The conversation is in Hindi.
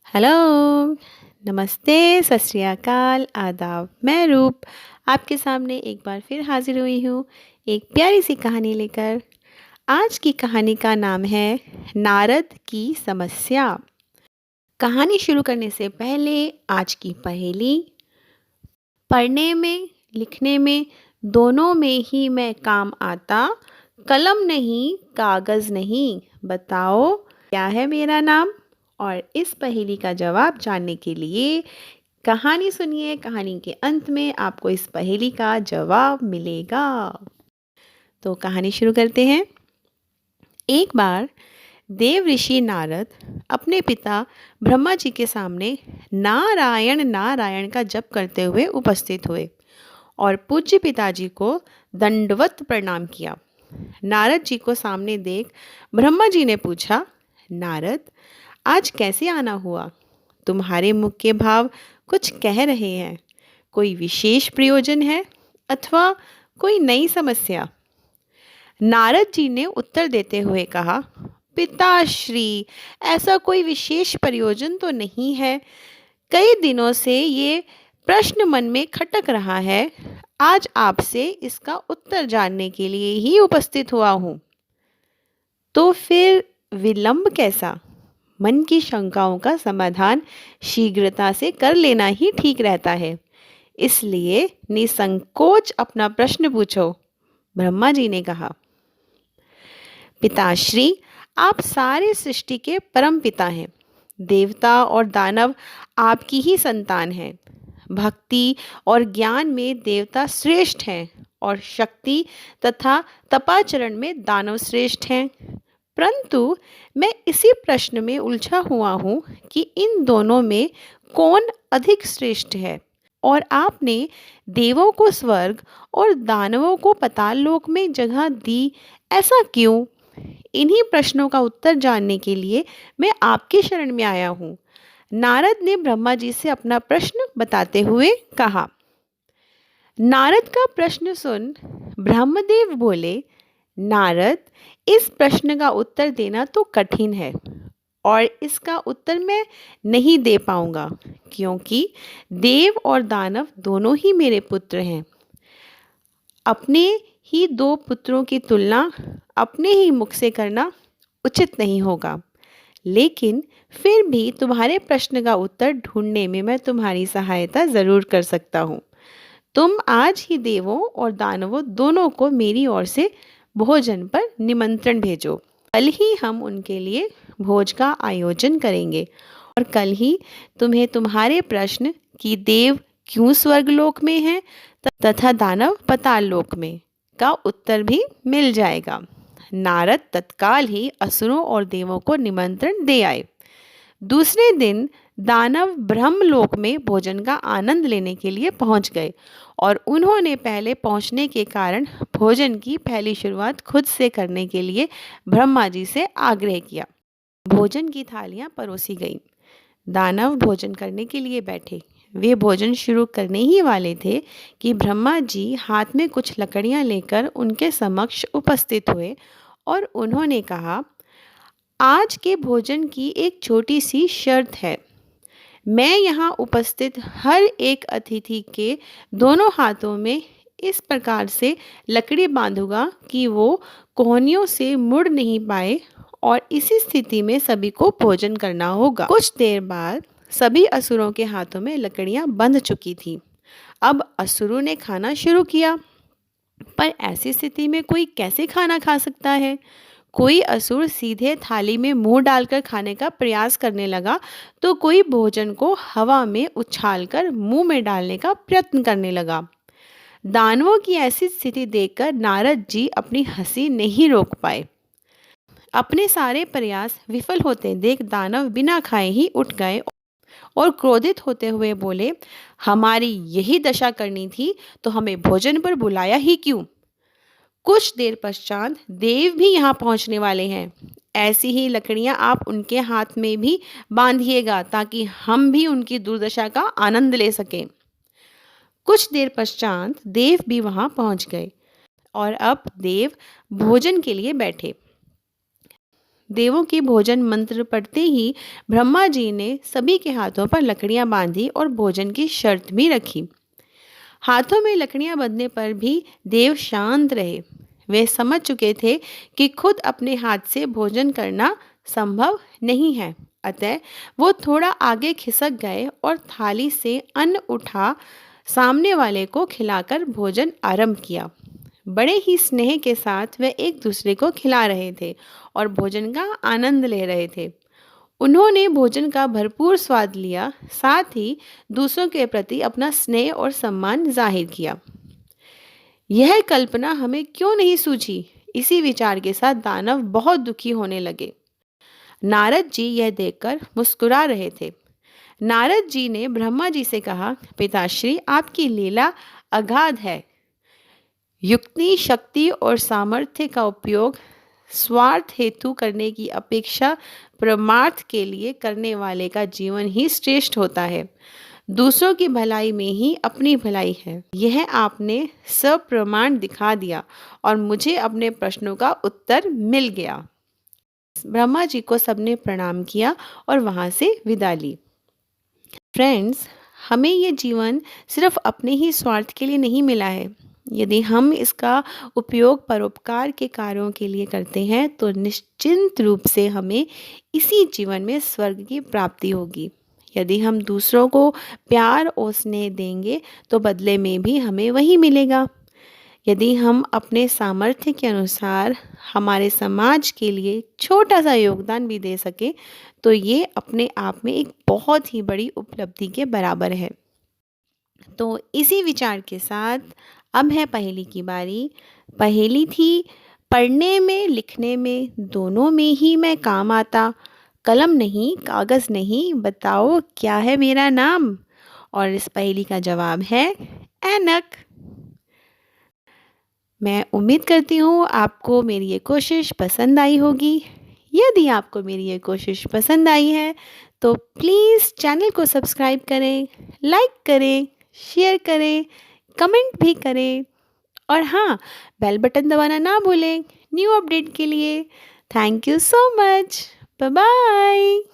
हेलो, नमस्ते, सत श्री अकाल, आदाब। मैं रूप आपके सामने एक बार फिर हाजिर हुई हूँ एक प्यारी सी कहानी लेकर। आज की कहानी का नाम है नारद की समस्या। कहानी शुरू करने से पहले आज की पहेली। पढ़ने में, लिखने में, दोनों में ही मैं काम आता, कलम नहीं, कागज़ नहीं, बताओ क्या है मेरा नाम। और इस पहेली का जवाब जानने के लिए कहानी सुनिए। कहानी के अंत में आपको इस पहेली का जवाब मिलेगा। तो कहानी शुरू करते हैं। एक बार देव ऋषि नारद अपने पिता ब्रह्मा जी के सामने नारायण नारायण का जप करते हुए उपस्थित हुए और पूज्य पिताजी को दंडवत प्रणाम किया। नारद जी को सामने देख ब्रह्मा जी ने पूछा, नारद, आज कैसे आना हुआ? तुम्हारे मुख के भाव कुछ कह रहे हैं। कोई विशेष प्रयोजन है अथवा कोई नई समस्या? नारद जी ने उत्तर देते हुए कहा, पिताश्री, ऐसा कोई विशेष प्रयोजन तो नहीं है। कई दिनों से ये प्रश्न मन में खटक रहा है। आज आपसे इसका उत्तर जानने के लिए ही उपस्थित हुआ हूँ। तो फिर विलंब कैसा? मन की शंकाओं का समाधान शीघ्रता से कर लेना ही ठीक रहता है। इसलिए निसंकोच अपना प्रश्न पूछो। ब्रह्मा जी ने कहा, पिताश्री, आप सारे सृष्टि के परम पिता हैं। देवता और दानव आपकी ही संतान हैं। भक्ति और ज्ञान में देवता श्रेष्ठ हैं और शक्ति तथा तपाचरण में दानव श्रेष्ठ हैं। परंतु मैं इसी प्रश्न में उलझा हुआ हूँ कि इन दोनों में कौन अधिक श्रेष्ठ है। और आपने देवों को स्वर्ग और दानवों को पाताल लोक में जगह दी, ऐसा क्यों? इन्हीं प्रश्नों का उत्तर जानने के लिए मैं आपके शरण में आया हूँ। नारद ने ब्रह्मा जी से अपना प्रश्न बताते हुए कहा। नारद का प्रश्न सुन ब्रह्मदेव बोले, नारद, इस प्रश्न का उत्तर देना तो कठिन है और इसका उत्तर मैं नहीं दे पाऊंगा, क्योंकि देव और दानव दोनों ही मेरे पुत्र हैं। अपने ही दो पुत्रों की तुलना अपने ही मुख से करना उचित नहीं होगा। लेकिन फिर भी तुम्हारे प्रश्न का उत्तर ढूंढने में मैं तुम्हारी सहायता ज़रूर कर सकता हूँ। तुम आज ही देवों और दानवों दोनों को मेरी ओर से भोजन पर निमंत्रण भेजो। कल ही हम उनके लिए भोज का आयोजन करेंगे और कल ही तुम्हें तुम्हारे प्रश्न कि देव क्यों स्वर्गलोक में हैं तथा दानव पाताल लोक में का उत्तर भी मिल जाएगा। नारद तत्काल ही असुरों और देवों को निमंत्रण दे आए। दूसरे दिन दानव ब्रह्मलोक में भोजन का आनंद लेने के लिए पहुंच गए और उन्होंने पहले पहुंचने के कारण भोजन की पहली शुरुआत खुद से करने के लिए ब्रह्मा जी से आग्रह किया। भोजन की थालियां परोसी गईं। दानव भोजन करने के लिए बैठे। वे भोजन शुरू करने ही वाले थे कि ब्रह्मा जी हाथ में कुछ लकड़ियां लेकर उनके समक्ष उपस्थित हुए और उन्होंने कहा, आज के भोजन की एक छोटी सी शर्त है। मैं यहाँ उपस्थित हर एक अतिथि के दोनों हाथों में इस प्रकार से लकड़ी बांधूंगा कि वो कोहनियों से मुड़ नहीं पाए और इसी स्थिति में सभी को भोजन करना होगा। कुछ देर बाद सभी असुरों के हाथों में लकड़ियाँ बंध चुकी थीं। अब असुरों ने खाना शुरू किया, पर ऐसी स्थिति में कोई कैसे खाना खा सकता है? कोई असुर सीधे थाली में मुंह डालकर खाने का प्रयास करने लगा तो कोई भोजन को हवा में उछालकर मुंह में डालने का प्रयत्न करने लगा। दानवों की ऐसी स्थिति देखकर नारद जी अपनी हंसी नहीं रोक पाए। अपने सारे प्रयास विफल होते देख दानव बिना खाए ही उठ गए और क्रोधित होते हुए बोले, हमारी यही दशा करनी थी तो हमें भोजन पर बुलाया ही क्यों? कुछ देर पश्चात देव भी यहाँ पहुँचने वाले हैं। ऐसी ही लकड़ियाँ आप उनके हाथ में भी बांधिएगा ताकि हम भी उनकी दुर्दशा का आनंद ले सकें। कुछ देर पश्चात देव भी वहाँ पहुँच गए और अब देव भोजन के लिए बैठे। देवों के भोजन मंत्र पढ़ते ही ब्रह्मा जी ने सभी के हाथों पर लकड़ियां बांधी और भोजन की शर्त भी रखी। हाथों में लकड़ियां बंधने पर भी देव शांत रहे। वे समझ चुके थे कि खुद अपने हाथ से भोजन करना संभव नहीं है। अतः वो थोड़ा आगे खिसक गए और थाली से अन्न उठा सामने वाले को खिलाकर भोजन आरंभ किया। बड़े ही स्नेह के साथ वे एक दूसरे को खिला रहे थे और भोजन का आनंद ले रहे थे। उन्होंने भोजन का भरपूर स्वाद लिया, साथ ही दूसरों के प्रति अपना स्नेह और सम्मान जाहिर किया। यह कल्पना हमें क्यों नहीं सूझी? इसी विचार के साथ दानव बहुत दुखी होने लगे। नारद जी यह देखकर मुस्कुरा रहे थे। नारद जी ने ब्रह्मा जी से कहा, पिताश्री, आपकी लीला अगाध है। युक्ति, शक्ति और सामर्थ्य का उपयोग स्वार्थ हेतु करने की अपेक्षा परमार्थ के लिए करने वाले का जीवन ही श्रेष्ठ होता है। दूसरों की भलाई में ही अपनी भलाई है। यह आपने सप्रमाण दिखा दिया और मुझे अपने प्रश्नों का उत्तर मिल गया। ब्रह्मा जी को सबने प्रणाम किया और वहाँ से विदा ली। फ्रेंड्स, हमें ये जीवन सिर्फ अपने ही स्वार्थ के लिए नहीं मिला है। यदि हम इसका उपयोग परोपकार के कार्यों के लिए करते हैं तो निश्चिंत रूप से हमें इसी जीवन में स्वर्ग की प्राप्ति होगी। यदि हम दूसरों को प्यार और स्नेह देंगे तो बदले में भी हमें वही मिलेगा। यदि हम अपने सामर्थ्य के अनुसार हमारे समाज के लिए छोटा सा योगदान भी दे सके तो ये अपने आप में एक बहुत ही बड़ी उपलब्धि के बराबर है। तो इसी विचार के साथ अब है पहेली की बारी। पहेली थी, पढ़ने में लिखने में दोनों में ही मैं काम आता, कलम नहीं कागज़ नहीं, बताओ क्या है मेरा नाम? और इस पहेली का जवाब है ऐनक। मैं उम्मीद करती हूँ आपको मेरी ये कोशिश पसंद आई होगी। यदि आपको मेरी ये कोशिश पसंद आई है तो प्लीज़ चैनल को सब्सक्राइब करें, लाइक करें, शेयर करें, कमेंट भी करें और हाँ, बेल बटन दबाना ना भूलें न्यू अपडेट के लिए। Thank you so much. Bye bye.